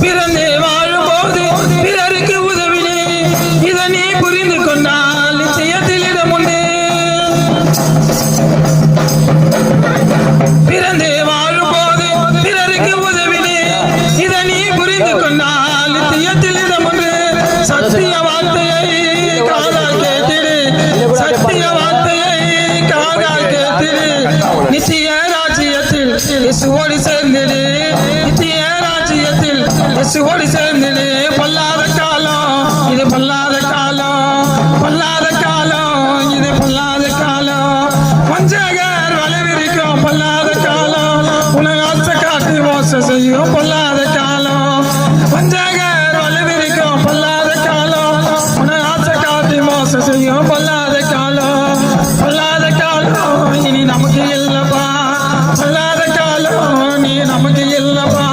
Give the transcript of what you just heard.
பிறந்தே வாழும்போது பிறருக்கு உதவினே இதை நீ புரிந்து கொண்டால் நிச்சயத்தில் இடம் உண்டு. பிறந்தே வாழும்போது பிறருக்கு உதவினே இதை நீ புரிந்து கொண்டால் நிச்சயத்தில் இடம் உண்டு. சத்திய வார்த்தையை காதால் கேட்டிடு, சத்திய வார்த்தையை காதால் கேட்டிடு, நித்திய ராஜ்யத்தில் இயேசுவோடு சேர்ந்திடு, நித்திய ராஜ்யத்தில் இயேசுவோடு சேர்ந்திடு. பொல்லாத காலம் இது, பொல்லாத காலம், பொல்லாத காலம் இது, பொல்லாத காலம். வஞ்சகர் வளைவிரிக்கும் பொல்லாத காலம், உனக்கு ஆசை காட்டி மோசம் செய்யும் பொல்லாத காலம். வஞ்சகர் வளைவிரிக்கும் பொல்லாத காலம், உனக்கு ஆசை காட்டி மோசம் செய்யும் பொல்லாத காலம். பொல்லாத காலம் இனி நமக்கு இல்லப்பா, பொல்லாத காலம் நீ நமக்கு இல்லப்பா.